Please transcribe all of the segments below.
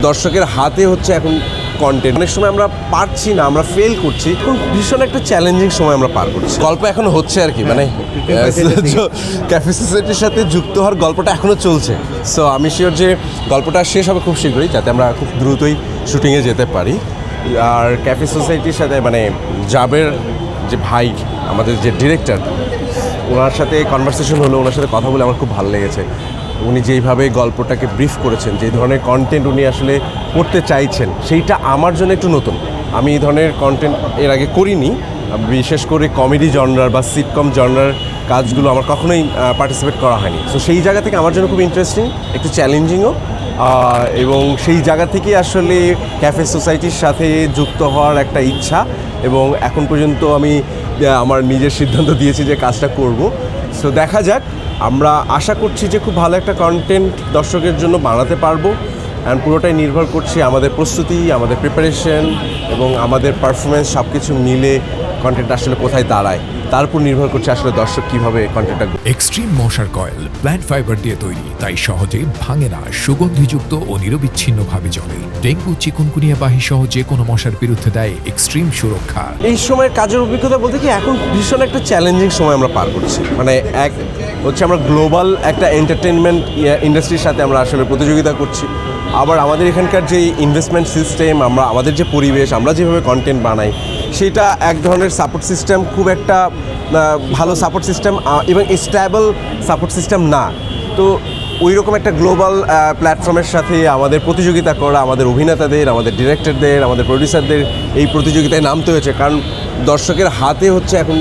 দর্শকের হাতে হচ্ছে এখন কন্টেন্ট। অনেক সময় আমরা পারছি না, আমরা ফেল করছি। এখন ভীষণ একটা চ্যালেঞ্জিং সময় আমরা পার করছি। গল্প এখনো হচ্ছে আর কি, মানে ক্যাফে সোসাইটির সাথে যুক্ত হওয়ার গল্পটা এখনো চলছে। সো আমি শিওর যে গল্পটা শেষ হবে খুব শীঘ্রই, যাতে আমরা খুব দ্রুতই শুটিংয়ে যেতে পারি। আর ক্যাফে সোসাইটির সাথে মানে জাবের যে ভাই, আমাদের যে ডিরেক্টর, ওনার সাথে কনভারসেশন হলো, ওনার সাথে কথা বলে আমার খুব ভালো লেগেছে। উনি যেইভাবে গল্পটাকে ব্রিফ করেছেন, যে ধরনের কন্টেন্ট উনি আসলে করতে চাইছেন, সেইটা আমার জন্য একটু নতুন। আমি এই ধরনের কন্টেন্ট এর আগে করিনি, বিশেষ করে কমেডি জনরার বা সিটকম জনরার কাজগুলো আমার কখনোই পার্টিসিপেট করা হয়নি। সো সেই জায়গা থেকে আমার জন্য খুব ইন্টারেস্টিং, একটু চ্যালেঞ্জিংও, এবং সেই জায়গা থেকে আসলে ক্যাফে সোসাইটির সাথে যুক্ত হওয়ার একটা ইচ্ছা, এবং এখন পর্যন্ত আমি আমার নিজের সিদ্ধান্ত দিয়েছি যে কাজটা করব। সো দেখা যাক, আমরা আশা করছি যে খুব ভালো একটা কন্টেন্ট দর্শকের জন্য বানাতে পারবো। অ্যান্ড পুরোটাই নির্ভর করছে আমাদের প্রস্তুতি, আমাদের প্রিপারেশন এবং আমাদের পারফরমেন্স, সব কিছু মিলে কন্টেন্ট আসলে কোথায় দাঁড়ায় তার উপর নির্ভর করছে আসলে দর্শক কীভাবে কন্টেন্টটা। এক্সট্রিম মশার কয়েল প্ল্যান্ট ফাইবার দিয়ে তৈরি, তাই সহজে ভাঙে না, সুগন্ধিযুক্ত ও নিরবিচ্ছিন্নভাবে জ্বলে। ডেঙ্গু, চিকুনগুনিয়া বাহি সহ যে কোনো মশার বিরুদ্ধে দেয় এক্সট্রিম সুরক্ষা। এই সময়ের কাজের অভিজ্ঞতা বলতে কি, এখন ভীষণ একটা চ্যালেঞ্জিং সময় আমরা পার করছি। মানে এক হচ্ছে আমরা গ্লোবাল একটা এন্টারটেনমেন্ট ইন্ডাস্ট্রির সাথে আমরা আসলে প্রতিযোগিতা করছি। আবার আমাদের এখানকার যে ইনভেস্টমেন্ট সিস্টেম, আমাদের যে পরিবেশ, আমরা যেভাবে কন্টেন্ট বানাই, সেটা এক ধরনের সাপোর্ট সিস্টেম, খুব একটা ভালো সাপোর্ট সিস্টেম এবং স্ট্যাবল সাপোর্ট সিস্টেম না। তো ওই রকম একটা গ্লোবাল প্ল্যাটফর্মের সাথে আমাদের প্রতিযোগিতা করা, আমাদের অভিনেতাদের, আমাদের ডিরেক্টরদের, আমাদের প্রডিউসারদের এই প্রতিযোগিতায় নামতে হয়েছে। কারণ দর্শকের হাতে হচ্ছে এখন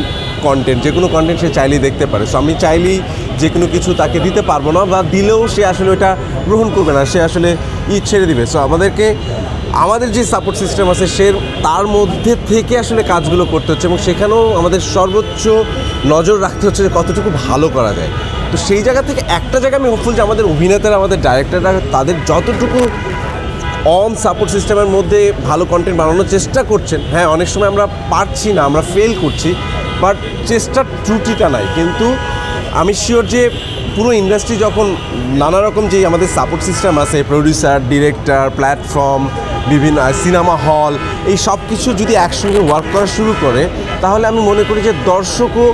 কন্টেন্ট, যে কোনো কন্টেন্ট সে চাইলেই দেখতে পারে। সো আমি চাইলেই যে কোনো কিছু তাকে দিতে পারবো না, বা দিলেও সে আসলে ওটা গ্রহণ করবে না, সে আসলে ছেড়ে দিবে। সো আমাদের যে সাপোর্ট সিস্টেম আছে, তার মধ্যে থেকে আসলে কাজগুলো করতে হচ্ছে, এবং সেখানেও আমাদের সর্বোচ্চ নজর রাখতে হচ্ছে যে কতটুকু ভালো করা যায়। তো সেই জায়গা থেকে একটা জায়গা আমি হোপফুল যে আমাদের অভিনেতারা, আমাদের ডাইরেক্টররা তাদের যতটুকু অন সাপোর্ট সিস্টেমের মধ্যে ভালো কন্টেন্ট বানানোর চেষ্টা করছেন। হ্যাঁ, অনেক সময় আমরা পারছি না, আমরা ফেল করছি, বাট চেষ্টার ত্রুটিটা নাই। কিন্তু আমি শিওর যে পুরো ইন্ডাস্ট্রি যখন নানা রকম যে আমাদের সাপোর্ট সিস্টেম আছে, প্রডিউসার, ডিরেক্টর, প্ল্যাটফর্ম, বিভিন্ন সিনেমা হল, এই সব কিছু যদি একসঙ্গে ওয়ার্ক করা শুরু করে, তাহলে আমি মনে করি যে দর্শকও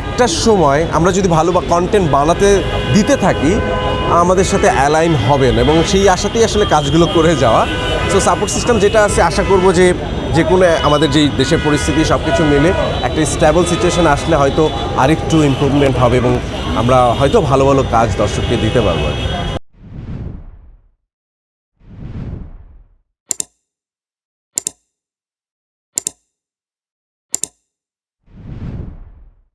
একটা সময় আমরা যদি ভালো বা কন্টেন্ট বানাতে দিতে থাকি, আমাদের সাথে অ্যালাইন হবেন, এবং সেই আশাতেই আসলে কাজগুলো করে যাওয়া। সো সাপোর্ট সিস্টেম যেটা আছে, আশা করব যে কোনো আমাদের যেই দেশের পরিস্থিতি সব কিছু মিলে একটা স্ট্যাবল সিচুয়েশন আসলে হয়তো আরেকটু ইমপ্রুভমেন্ট হবে, এবং আমরা হয়তো ভালো ভালো কাজ দর্শককে দিতে পারবো।